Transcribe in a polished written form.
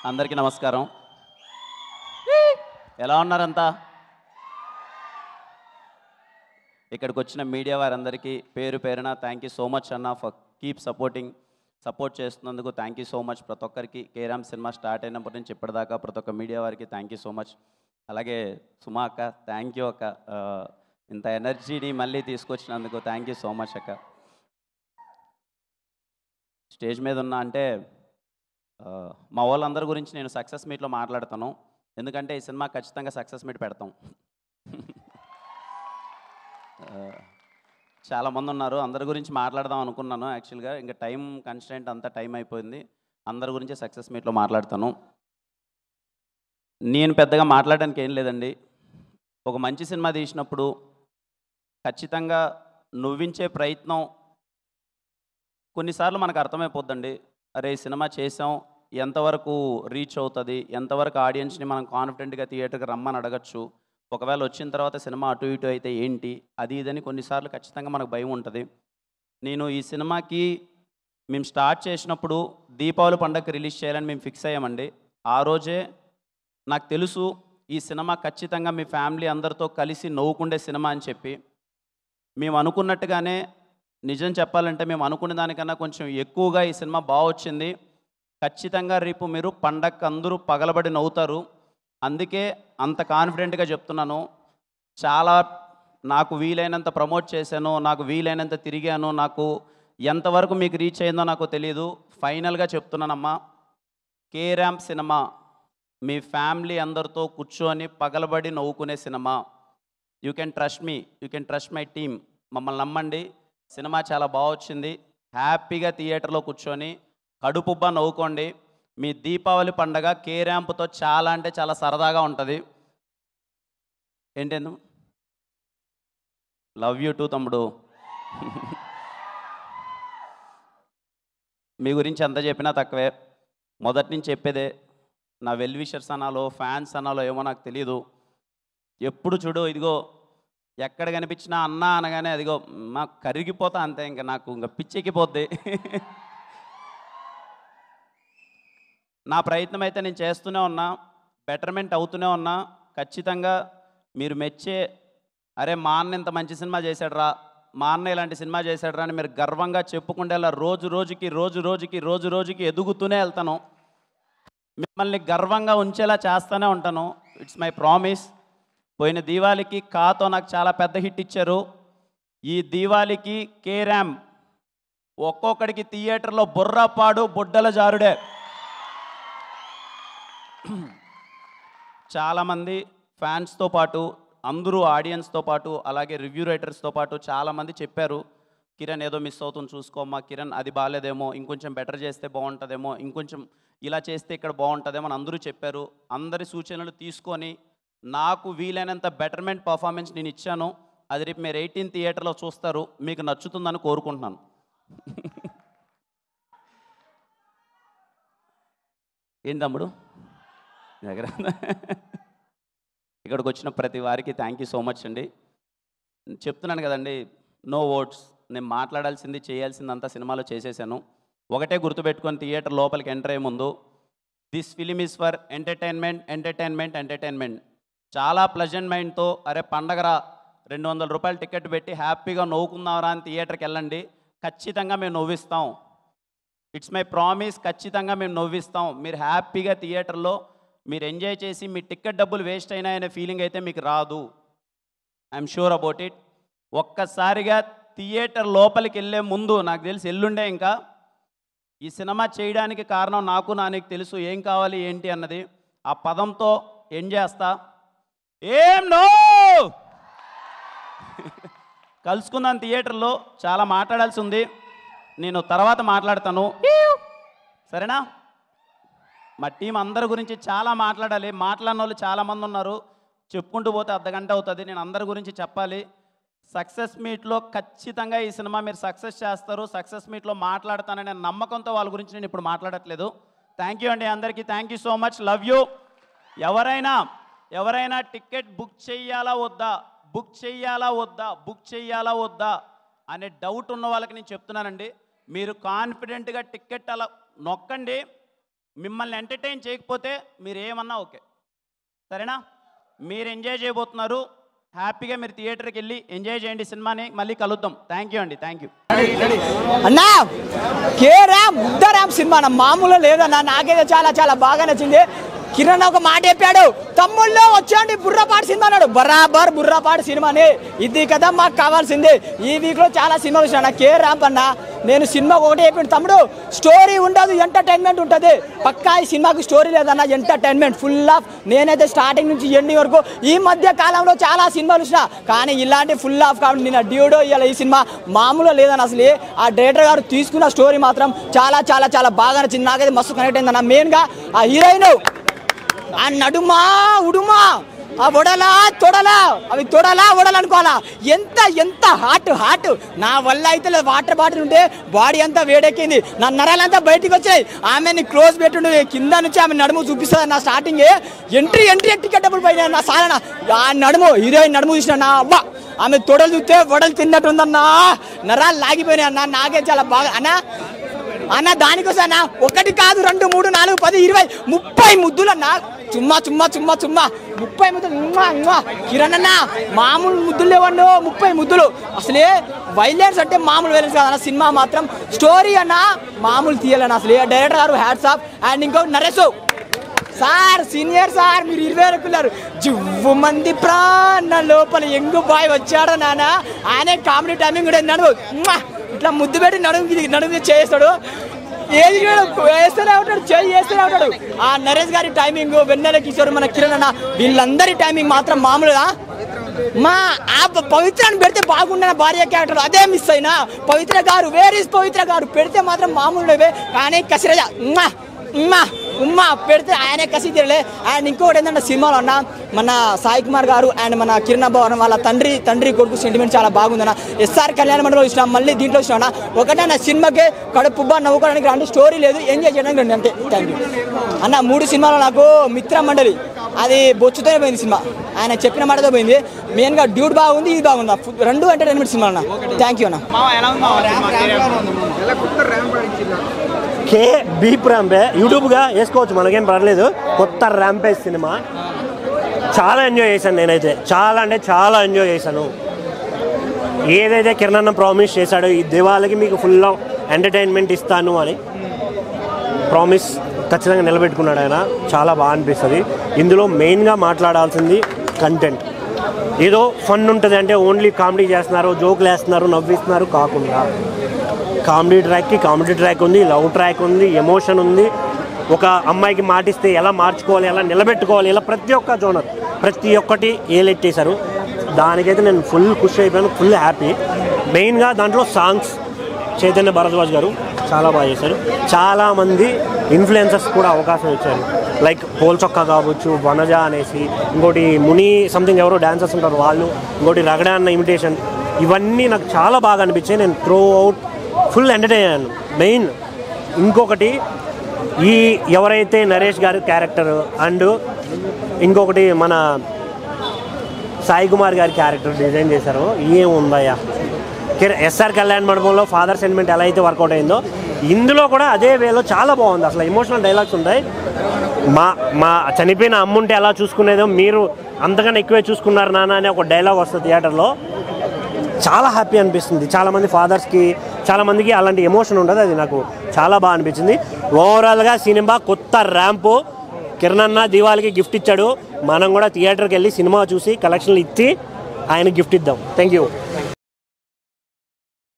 అందరికీ నమస్కారం. ఎలా ఉన్నారంతా? ఇక్కడికి వచ్చిన మీడియా వారందరికీ పేరు పేరున థ్యాంక్ యూ సో మచ్ అన్న ఫర్ కీప్ సపోర్ట్ చేస్తున్నందుకు థ్యాంక్ యూ సో మచ్. ప్రతి ఒక్కరికి కేరామ్ సినిమా స్టార్ట్ అయినప్పటి నుంచి ఇప్పటిదాకా ప్రతి ఒక్క మీడియా వారికి థ్యాంక్ యూ సో మచ్. అలాగే సుమా అక్క, థ్యాంక్ యూ అక్క, ఇంత ఎనర్జీని మళ్ళీ తీసుకొచ్చినందుకు థ్యాంక్ యూ సో మచ్ అక్క. స్టేజ్ మీద ఉన్నా అంటే మా వాళ్ళందరి గురించి నేను సక్సెస్ మీట్లో మాట్లాడతాను, ఎందుకంటే ఈ సినిమా ఖచ్చితంగా సక్సెస్ మీట్ పెడతాం. చాలామంది ఉన్నారు, అందరి గురించి మాట్లాడదాం అనుకున్నాను యాక్చువల్గా, ఇంకా టైం కన్స్టెంట్ అంతా టైం అయిపోయింది. అందరి గురించి సక్సెస్ మీట్లో మాట్లాడతాను. నేను పెద్దగా మాట్లాడడానికి ఏం లేదండి. ఒక మంచి సినిమా తీసినప్పుడు ఖచ్చితంగా నవ్వించే ప్రయత్నం కొన్నిసార్లు మనకు అర్థమైపోద్దండి. అరే ఈ సినిమా చేసాం, ఎంతవరకు రీచ్ అవుతుంది, ఎంతవరకు ఆడియన్స్ని మనం కాన్ఫిడెంట్గా థియేటర్కి రమ్మని అడగచ్చు, ఒకవేళ వచ్చిన తర్వాత సినిమా అటు ఇటు అయితే ఏంటి, అది ఇదని కొన్నిసార్లు ఖచ్చితంగా మనకు భయం ఉంటుంది. నేను ఈ సినిమాకి మేము స్టార్ట్ చేసినప్పుడు దీపావళి పండగకి రిలీజ్ చేయాలని మేము ఫిక్స్ అయ్యామండి. ఆ రోజే నాకు తెలుసు ఈ సినిమా ఖచ్చితంగా మీ ఫ్యామిలీ అందరితో కలిసి నవ్వుకుండే సినిమా అని చెప్పి. మేము అనుకున్నట్టుగానే, నిజం చెప్పాలంటే మేము అనుకునే దానికన్నా కొంచెం ఎక్కువగా ఈ సినిమా బాగా వచ్చింది. ఖచ్చితంగా రేపు మీరు పండగకి అందరూ పగలబడి నవ్వుతారు. అందుకే అంత కాన్ఫిడెంట్గా చెప్తున్నాను. చాలా నాకు వీలైనంత ప్రమోట్ చేశాను, నాకు వీలైనంత తిరిగాను, నాకు ఎంతవరకు మీకు రీచ్ అయిందో నాకు తెలియదు. ఫైనల్గా చెప్తున్నానమ్మా, కేరామ్ సినిమా మీ ఫ్యామిలీ అందరితో కూర్చొని పగలబడి నవ్వుకునే cinema. You can trust me, you can trust my team. మమ్మల్ని నమ్మండి, సినిమా చాలా బాగా వచ్చింది. హ్యాపీగా థియేటర్లో కూర్చొని కడుపుబ్బా నవ్వుకోండి. మీ దీపావళి పండగ కేరాంప్తో చాలా అంటే చాలా సరదాగా ఉంటుంది. ఏంటేను లవ్ యూ టూ తమ్ముడు. మీ గురించి ఎంత చెప్పినా తక్కువే. మొదటి నుంచి చెప్పేదే, నా వెల్ విషర్స్ అనాలో ఫ్యాన్స్ అనాలో ఏమో నాకు తెలీదు. ఎప్పుడు చూడు ఇదిగో ఎక్కడ కనిపించినా అన్నా అనగానే అదిగో మాకు కరిగిపోతా అంతే, ఇంకా నాకు ఇంకా పిచ్చెక్కిపోద్ది. నా ప్రయత్నం అయితే నేను చేస్తూనే ఉన్నా, బెటర్మెంట్ అవుతూనే ఉన్నా. ఖచ్చితంగా మీరు మెచ్చే, అరే మా అన్న ఇంత మంచి సినిమా చేశాడురా, మా అన్న ఇలాంటి సినిమా చేశాడురా అని మీరు గర్వంగా చెప్పుకుంటేలా రోజు రోజుకి ఎదుగుతూనే వెళ్తాను. మిమ్మల్ని గర్వంగా ఉంచేలా చేస్తూనే ఉంటాను. It's my promise. పోయిన దీవాళికి కాతో నాకు చాలా పెద్ద హిట్ ఇచ్చారు. ఈ దీవాళికి కేరామ్ ఒక్కొక్కడికి థియేటర్లో బుర్రపాడు బుడ్డల జారుడే. చాలామంది ఫ్యాన్స్తో పాటు, అందరూ ఆడియన్స్తో పాటు, అలాగే రివ్యూ రైటర్స్తో పాటు చాలామంది చెప్పారు, కిరణ్ ఏదో మిస్ అవుతుంది చూసుకోమ్మా, కిరణ్ అది బాగాలేదేమో, ఇంకొంచెం బెటర్ చేస్తే బాగుంటుందేమో, ఇంకొంచెం ఇలా చేస్తే ఇక్కడ బాగుంటుందేమో అని అందరూ చెప్పారు. అందరి సూచనలు తీసుకొని నాకు వీలైనంత బెటర్మెంట్ పర్ఫార్మెన్స్ నేను ఇచ్చాను. అది రేపు మీరు 18 థియేటర్లో చూస్తారు, మీకు నచ్చుతుందని కోరుకుంటున్నాను. ఏం తమ్ముడు దగ్గర ఇక్కడికి వచ్చిన ప్రతి వారికి థ్యాంక్ యూ సో మచ్ అండి. చెప్తున్నాను కదండి, నో వర్డ్స్. నేను మాట్లాడాల్సింది చేయాల్సిందంతా సినిమాలో చేసేసాను. ఒకటే గుర్తుపెట్టుకొని థియేటర్ లోపలికి ఎంటర్ అయ్యే ముందు, this film is for entertainment. చాలా ప్లెజెంట్ మైండ్తో, అరే పండగరా 200 రూపాయలు టికెట్ పెట్టి హ్యాపీగా నవ్వుకుందాంరా అని థియేటర్కి వెళ్ళండి. ఖచ్చితంగా మేము నవ్విస్తాం. ఇట్స్ మై ప్రామిస్, ఖచ్చితంగా మేము నవ్విస్తాం. మీరు హ్యాపీగా థియేటర్లో మీరు ఎంజాయ్ చేసి మీ టికెట్ డబ్బులు వేస్ట్ అయినాయనే ఫీలింగ్ అయితే మీకు రాదు. I'm sure about it. ఒక్కసారిగా థియేటర్ లోపలికి వెళ్ళే ముందు, నాకు తెలిసి ఎల్లుండే ఇంకా ఈ సినిమా చేయడానికి కారణం నాకు నీకు తెలుసు ఏం కావాలి ఏంటి అన్నది. ఆ పదంతో ఎండ్ చేస్తా. ఏం నో కలుసుకుందాం థియేటర్లో. చాలా మాట్లాడాల్సి ఉంది, నేను తర్వాత మాట్లాడతాను, సరేనా? మా టీం అందరి గురించి చాలా మాట్లాడాలి. మాట్లాడిన వాళ్ళు చాలామంది ఉన్నారు, చెప్పుకుంటూ పోతే అర్ధగంట అవుతుంది. నేను అందరి గురించి చెప్పాలి. సక్సెస్ మీట్లో ఖచ్చితంగా ఈ సినిమా మీరు సక్సెస్ చేస్తారు. సక్సెస్ మీట్లో మాట్లాడతాననే నమ్మకంతో వాళ్ళ గురించి నేను ఇప్పుడు మాట్లాడట్లేదు. థ్యాంక్ యూ అండి అందరికీ, thank you so much, love you. ఎవరైనా టికెట్ బుక్ చేయాలా వద్దా అనే డౌట్ ఉన్న వాళ్ళకి నేను చెప్తున్నానండి, మీరు కాన్ఫిడెంట్గా టికెట్ అలా నొక్కండి. మిమ్మల్ని ఎంటర్టైన్ చేయకపోతే మీరు ఏమన్నా ఓకే, సరేనా? మీరు ఎంజాయ్ చేయబోతున్నారు, హ్యాపీగా మీరు థియేటర్కి వెళ్ళి ఎంజాయ్ చేయండి సినిమాని. మళ్ళీ కలుద్దాం. థ్యాంక్ యూ అండి, థ్యాంక్ యూ అన్నా. కే ర్యామ్ ముద్ద ర్యామ్ సినిమా మామూలు లేదన్నా, నాకైతే చాలా చాలా బాగా నచ్చింది. కిరణ్ ఒక మాట చెప్పాడు, తమ్ముళ్ళు వచ్చేయండి బుర్రపాటు సినిమా అన్నాడు. బరాబర్ బుర్రపాటు సినిమాని, ఇది కదా మాకు కావాల్సింది. ఈ వీక్లో చాలా సినిమాలు వచ్చినా కే ర్యాంప్ అన్న. నేను సినిమా ఒకటే చెప్పాను తమ్ముడు, స్టోరీ ఉండదు, ఎంటర్టైన్మెంట్ ఉంటుంది. పక్కా ఈ సినిమాకు స్టోరీ లేదన్న, ఎంటర్టైన్మెంట్ ఫుల్ ఆఫ్. నేనైతే స్టార్టింగ్ నుంచి ఎండింగ్ వరకు ఈ మధ్య కాలంలో చాలా సినిమాలు వచ్చినా, కానీ ఇలాంటి ఫుల్ ఆఫ్ కాబట్టి నేను డ్యూడో ఇవాళ ఈ సినిమా మామూలుగా లేదన్న. అసలు ఆ డైరెక్టర్ గారు తీసుకున్న స్టోరీ మాత్రం చాలా చాలా చాలా బాగా నచ్చింది. నాకైతే మస్తు కనెక్ట్ అయిందన్న. మెయిన్గా ఆ హీరోయిన్, ఆ నడుమా ఉడుమా, ఆ వడలా తొడలా, అవి తొడలా వడలనుకోవాలా, ఎంత ఎంత హాట్. నా వల్ల అయితే వాటర్ బాటిల్ ఉంటే బాడీ అంతా వేడెక్కింది, నా నరాలంతా బయటికి వచ్చాయి. ఆమెని క్లోజ్ పెట్టుండే కింద నుంచి ఆమె నడుము చూపిస్తుంది. నా స్టార్టింగ్ ఎంట్రీ టికెట్ డబ్బులు పైన నా సాలన ఆ నడుము, హీరోయిన్ నడుము చూసిన నా అబ్బా, ఆమె తొడలు చూస్తే వడలు తిన్నట్టుందన్నా, నరాలు లాగిపోయినాయి అన్న. నాకే చాలా బాగా అన్న దానికోసం అన్న 1 కాదు 2 3 4 10 20 30 ముద్దులు అన్న. చుమ్మా 30 ముద్దులు. కిరణ్ అన్న మామూలు ముద్దులు లేవన్నో, 30 ముద్దులు. అసలే వైలెన్స్ అంటే మామూలు వైలెన్స్ కాదన్న. సినిమా మాత్రం స్టోరీ అన్న మామూలు తీయాలన్న. అసలు డైరెక్టర్ గారు హ్యాట్స్ ఆఫ్. అండ్ ఇంకో నరేష్ సార్, సీనియర్ సార్, మీరు 20 పిల్లలు జువ్వు మంది ప్రాణ లోపల ఎంగు బాయ్ వచ్చాడు నాన్న. ఆయనే కామెడీ టైమింగ్ కూడా నడువు ఇట్లా ముద్దు పెట్టి నడుము చేస్తాడు. ఏది వేస్తూనే ఉంటాడు, చేస్తూనే ఉంటాడు. ఆ నరేష్ గారి టైమింగ్, వెన్నెల కిషోర్, మన కిరణ్ అన్న, వీళ్ళందరి టైమింగ్ మాత్రం మామూలుగా. మా ఆ పవిత్రాన్ని పెడితే బాగుండన్న భార్య క్యారెక్టర్ అదే మిస్ అయినా. పవిత్ర గారు, వేర్ ఇస్ పవిత్ర గారు పెడితే మాత్రం మామూలు, కానీ కసిరజ ఉమ్మా పెడితే ఆయనే కసి తీరలే. అండ్ ఇంకొకటి ఏంటంటే సినిమాలో అన్న మన సాయి కుమార్ గారు అండ్ మన కిరణ్ భవన్ వాళ్ళ తండ్రి కొడుకు సెంటిమెంట్ చాలా బాగుందన్న. ఎస్ఆర్ కళ్యాణ మండలిలో ఇచ్చినా, మళ్ళీ దీంట్లో ఇచ్చినా. ఒకటే నా సినిమాకే కడుపుబ్బా నవ్వుకోవడానికి రండి, స్టోరీ లేదు, ఎంజాయ్ చేయడానికి రండి, అంతే. థ్యాంక్ యూ అన్న. 3 సినిమాలో నాకు మిత్ర మండలి అది బొచ్చుతోనే పోయింది సినిమా, ఆయన చెప్పిన మాటతో పోయింది. మెయిన్గా డ్యూడ్ బాగుంది, ఇది బాగుందా, 2 ఎంటర్టైన్మెంట్ సినిమా అన్న. థ్యాంక్ యూ అన్న. కే బీప్ ర్యాంపే యూట్యూబ్గా వేసుకోవచ్చు, మనకేం పర్లేదు. కొత్త ర్యాంపేజ్ సినిమా చాలా ఎంజాయ్ చేశాను. నేనైతే చాలా అంటే చాలా ఎంజాయ్ చేశాను. ఏదైతే కిరణ్ అన్న ప్రామిస్ చేశాడో ఈ దివాళికి మీకు ఫుల్ ఎంటర్టైన్మెంట్ ఇస్తాను అని ప్రామిస్ ఖచ్చితంగా నిలబెట్టుకున్నాడు ఆయన. చాలా బాగా అనిపిస్తుంది. ఇందులో మెయిన్గా మాట్లాడాల్సింది కంటెంట్. ఏదో ఫన్ ఉంటుంది అంటే ఓన్లీ కామెడీ చేస్తున్నారు, జోకులు వేస్తున్నారు, నవ్విస్తున్నారు కాకుండా కామెడీ ట్రాక్ ఉంది, లవ్ ట్రాక్ ఉంది, ఎమోషన్ ఉంది. ఒక అమ్మాయికి మాటిస్తే ఎలా మార్చుకోవాలి, ఎలా నిలబెట్టుకోవాలి, ఇలా ప్రతి ఒక్క జోనర్ ప్రతి ఒక్కటి ఏలెట్టేశారు. దానికైతే నేను ఫుల్ ఖుషి అయిపోయాను, ఫుల్ హ్యాపీ. మెయిన్గా దాంట్లో సాంగ్స్ చైతన్య భరద్వాజ్ గారు చాలా బాగా చేశారు. చాలామంది ఇన్ఫ్లుయెన్సర్స్ కూడా అవకాశం ఇచ్చారు, లైక్ పోల్ చొక్కా కావచ్చు, వనజ అనేసి, ఇంకోటి ముని సంథింగ్ ఎవరో డాన్సర్స్ ఉంటారు వాళ్ళు, ఇంకోటి రగడా అన్న ఇమిటేషన్, ఇవన్నీ నాకు చాలా బాగా అనిపించాయి. నేను త్రూ అవుట్ ఫుల్ ఎంటర్టైన్ అయ్యాను. మెయిన్ ఇంకొకటి ఈ ఎవరైతే నరేష్ గారి క్యారెక్టర్ అండ్ ఇంకొకటి మన సాయి కుమార్ గారి క్యారెక్టర్ డిజైన్ చేశారో ఏముందయ్యా. ఎస్ఆర్ కళ్యాణ్ మండపంలో ఫాదర్ సెంటిమెంట్ ఎలా అయితే వర్కౌట్ అయిందో ఇందులో కూడా అదే వేలో చాలా బాగుంది. అసలు ఎమోషనల్ డైలాగ్స్ ఉంటాయి. మా చనిపోయిన అమ్ముంటే ఎలా చూసుకునేదో మీరు అంతకన్నా ఎక్కువే చూసుకున్నారు నాన్న అనే ఒక డైలాగ్ వస్తుంది థియేటర్లో. చాలా హ్యాపీ అనిపిస్తుంది. చాలామంది ఫాదర్స్కి చాలామందికి అలాంటి ఎమోషన్ ఉండదు, అది నాకు చాలా బాగా అనిపించింది. ఓవరాల్గా సినిమా కొత్త ర్యాంపు. కిరణ్ అన్న దివాళికి గిఫ్ట్ ఇచ్చాడు, మనం కూడా థియేటర్కి వెళ్ళి సినిమా చూసి కలెక్షన్లు ఇచ్చి ఆయన గిఫ్ట్ ఇద్దాం. Thank you.